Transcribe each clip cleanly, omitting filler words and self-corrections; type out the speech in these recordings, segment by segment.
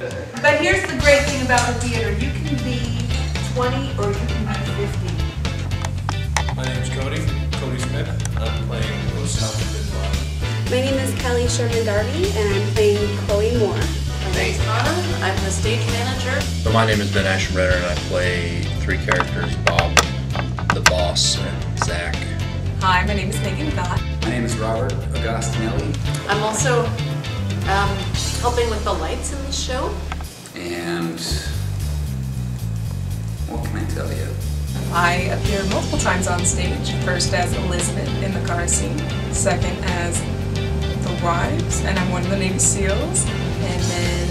But here's the great thing about the theater. You can be 20 or you can be 50. My name's Cody Smith. I'm playing Osama Bin Laden. My name is Keli Schurman-Darby and I'm playing Chloe Moore. My name's Pann. I'm the stage manager. So my name is Aschenbrenner and I play 3 characters, Bob, the boss, and Zach. Hi, my name is Gott. My name is Robert Agostinelli. I'm also helping with the lights in the show. And what can I tell you? I appear multiple times on stage. First as Elizabeth in the car scene, second as the wives, and I'm one of the Navy SEALs. And then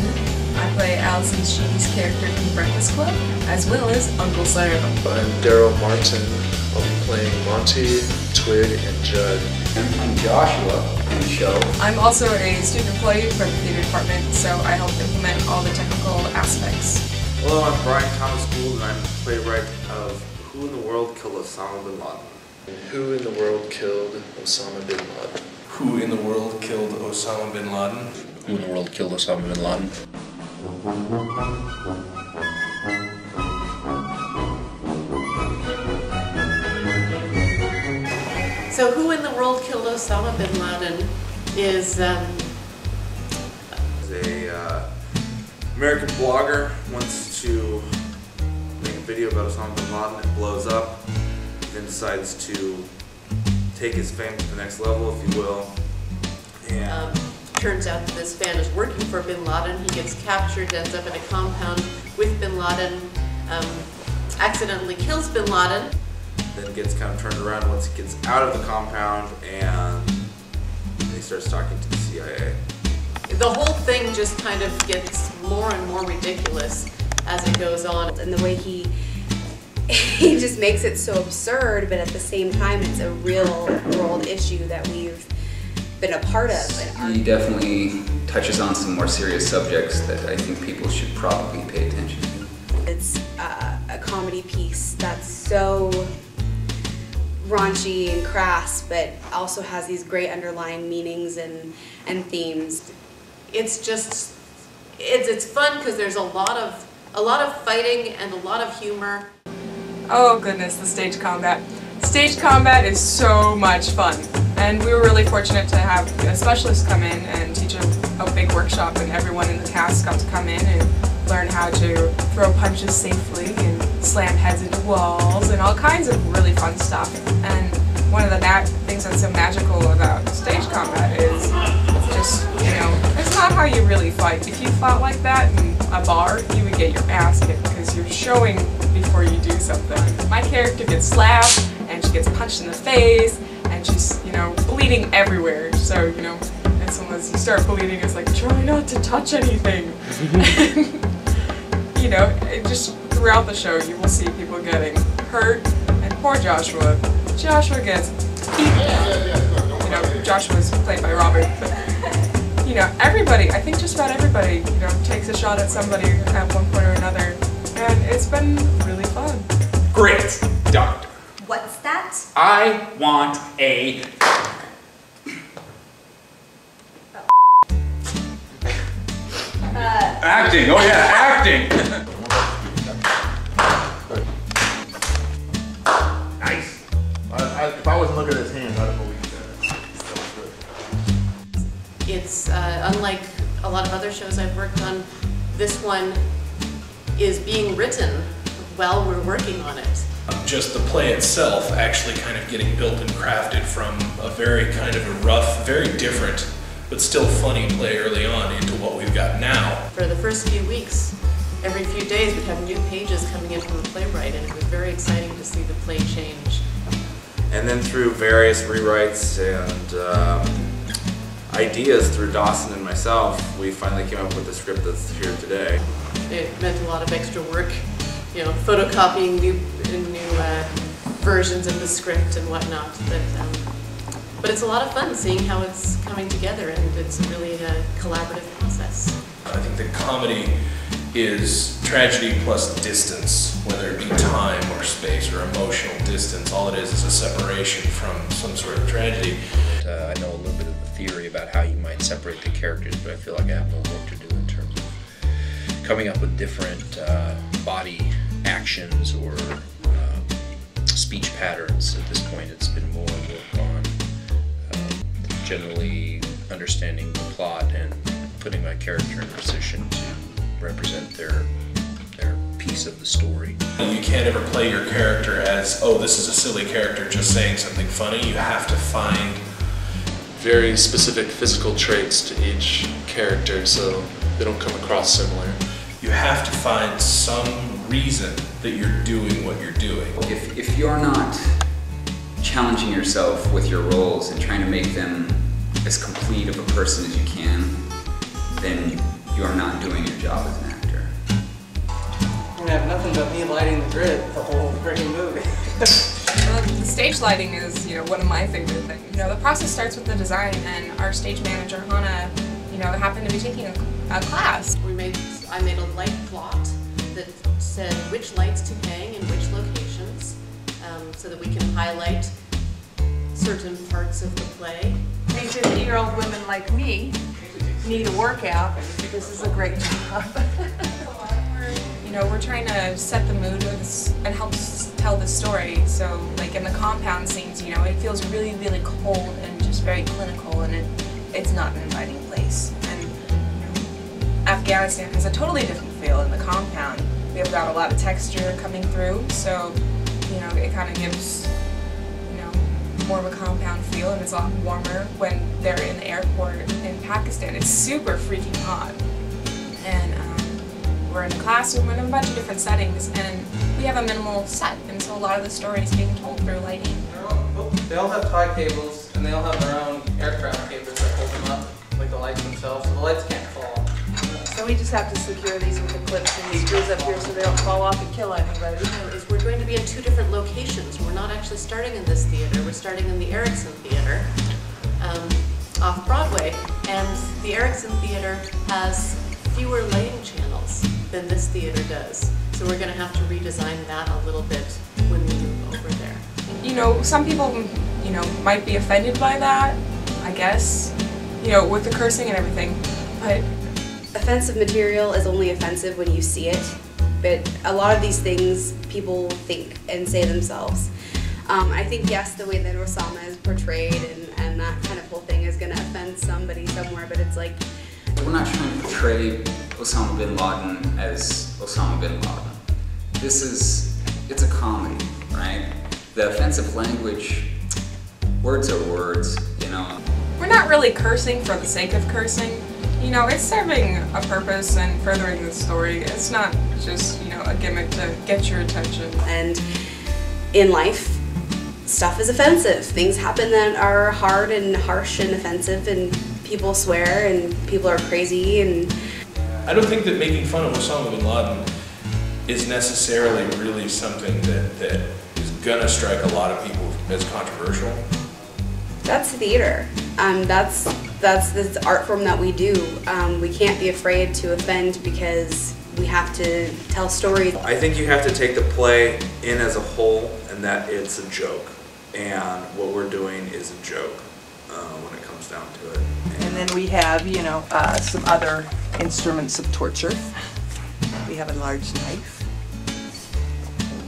I play Allison Sheedy's character from the Breakfast Club, as well as Uncle Sam. I'm Darrel Martin. I'll be playing Monty, Twig, and Judd. And I'm Joshua in the show. I'm also a student employee for the theater department, so I help implement all the technical aspects. Hello, I'm Brian Thomas Gould, and I'm the playwright of Who in the World Killed Osama Bin Laden? Who in the world killed Osama Bin Laden? Who in the world killed Osama Bin Laden? Who in the world killed Osama Bin Laden? So Who in the World Killed Osama Bin Laden is A American blogger wants to make a video about Osama Bin Laden. It blows up. He then decides to take his fame to the next level, if you will. And turns out that this fan is working for Bin Laden. He gets captured, ends up in a compound with Bin Laden, accidentally kills Bin Laden. then gets kind of turned around once he gets out of the compound, and he starts talking to the CIA. The whole thing just kind of gets more and more ridiculous as it goes on. And the way he just makes it so absurd, but at the same time it's a real world issue that we've been a part of. He definitely touches on some more serious subjects that I think people should probably pay attention to. It's a comedy piece that's so raunchy and crass, but also has these great underlying meanings and themes. It's just, it's fun because there's a lot of fighting and a lot of humor. Oh goodness, the stage combat. Stage combat is so much fun, and we were really fortunate to have a specialist come in and teach a big workshop, and everyone in the cast got to come in and learn how to throw punches safely and slam heads into walls and all kinds of really fun stuff. And one of the things that's so magical about stage combat is just, you know, it's not how you really fight. If you fought like that in a bar, you would get your ass kicked because you're showing before you do something. My character gets slapped and she gets punched in the face and she's, you know, bleeding everywhere. So, you know, as soon as you start bleeding, it's like, try not to touch anything. You know, just throughout the show, you will see people getting hurt, and poor Joshua. Joshua gets beaten. You know, Joshua's played by Robert, but, you know, everybody, I think just about everybody, you know, takes a shot at somebody at one point or another, and it's been really fun. Great, doctor. What's that? I want a... Acting, oh yeah, acting! Nice. If I wasn't looking at his hands, I'd believe that. It's unlike a lot of other shows I've worked on, this one is being written while we're working on it. Just the play itself actually kind of getting built and crafted from a very kind of a rough, very different, but still funny play early on into what we've got now. For the first few weeks, every few days we'd have new pages coming in from the playwright, and it was very exciting to see the play change. And then through various rewrites and ideas through Dawson and myself, we finally came up with the script that's here today. It meant a lot of extra work, you know, photocopying new versions of the script and whatnot. But it's a lot of fun seeing how it's coming together, and it's really a collaborative process. I think the comedy is tragedy plus distance, whether it be time or space or emotional distance. All it is a separation from some sort of tragedy. I know a little bit of the theory about how you might separate the characters, but I feel like I have more work to do in terms of coming up with different body actions or speech patterns. At this point, it's been more work on generally understanding the plot and putting my character in a position to represent their piece of the story. You can't ever play your character as, oh, this is a silly character just saying something funny. You have to find very specific physical traits to each character so they don't come across similar. You have to find some reason that you're doing what you're doing. If you're not challenging yourself with your roles and trying to make them as complete of a person as you can, then you're not doing your job as an actor. We're gonna have nothing but me lighting the grid the whole freaking movie. Well, the stage lighting is, one of my favorite things. The process starts with the design, and our stage manager, Hannah, happened to be taking a class. I made a light plot that said which lights to hang in which locations, so that we can highlight certain parts of the play. 50-year-old women like me need a workout. This is a great job. We're trying to set the mood and help tell the story. So, like in the compound scenes, it feels really, really cold and just very clinical, and it's not an inviting place. And Afghanistan has a totally different feel in the compound. We have got a lot of texture coming through, so it kind of gives more of a compound feel, and it's a lot warmer when they're in the airport in Pakistan. It's super freaking hot, and we're in a classroom and a bunch of different settings, and we have a minimal set, and so a lot of the story is being told through lighting. They all have tie cables, and they all have their own aircraft cables that hold them up, like the lights themselves, so the lights can't fall. So we just have to secure these with the clips and the screws up here so they don't fall off and kill anybody. We're going to be in 2 different locations. We're not actually starting in this theater. We're starting in the Erickson Theater off Broadway. And the Erickson Theater has fewer lighting channels than this theater does. So we're going to have to redesign that a little bit when we move over there. Some people, might be offended by that, I guess, with the cursing and everything, but offensive material is only offensive when you see it, but a lot of these things people think and say themselves. I think, yes, the way that Osama is portrayed and that kind of whole thing is going to offend somebody somewhere, but it's like... We're not trying to portray Osama Bin Laden as Osama Bin Laden. It's a comedy, right? The offensive language, words are words, We're not really cursing for the sake of cursing. It's serving a purpose and furthering the story. It's not just, a gimmick to get your attention. And in life, stuff is offensive. Things happen that are hard and harsh and offensive, and people swear and people are crazy. And I don't think that making fun of Osama Bin Laden is necessarily really something that is gonna strike a lot of people as controversial. That's theater. That's the art form that we do. We can't be afraid to offend because we have to tell stories. I think you have to take the play in as a whole, and that it's a joke. And what we're doing is a joke when it comes down to it. And then we have, some other instruments of torture. We have a large knife.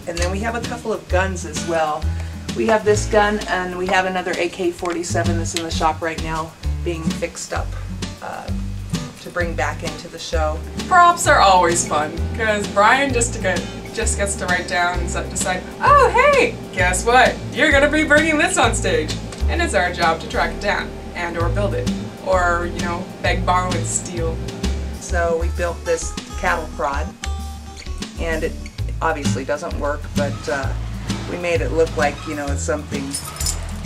And then we have a couple of guns as well. We have this gun, and we have another AK-47 that's in the shop right now being fixed up to bring back into the show. Props are always fun, because Brian just gets to write down and decide, oh hey, guess what? You're going to be bringing this on stage. And it's our job to track it down, and or build it, or, beg, borrow, and steal. So we built this cattle prod, and it obviously doesn't work, but we made it look like, it's something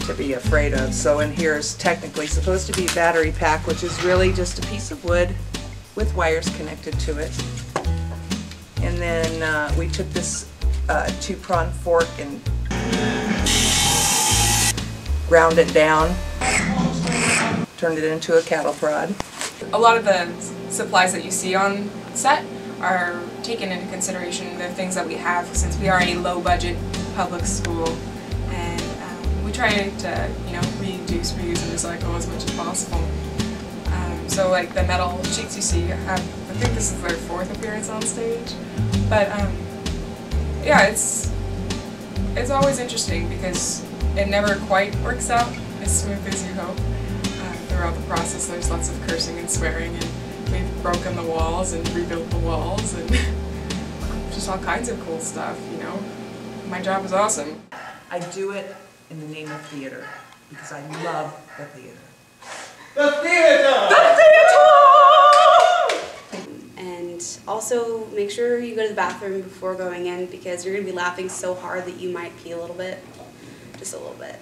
to be afraid of. So in here is technically supposed to be a battery pack, which is really just a piece of wood with wires connected to it. And then we took this 2-prong fork and ground it down, turned it into a cattle prod. A lot of the supplies that you see on set are taken into consideration. They're things that we have since we are a low-budget public school, and we try to, reduce, reuse, and recycle as much as possible. So like the metal sheets you see have the think this is their 4th appearance on stage. But yeah, it's always interesting because it never quite works out as smooth as you hope. Throughout the process, there's lots of cursing and swearing, and we've broken the walls and rebuilt the walls and just all kinds of cool stuff, you know. My job is awesome. I do it in the name of theater because I love the theater. The theater! The theater! And also make sure you go to the bathroom before going in because you're going to be laughing so hard that you might pee a little bit. Just a little bit.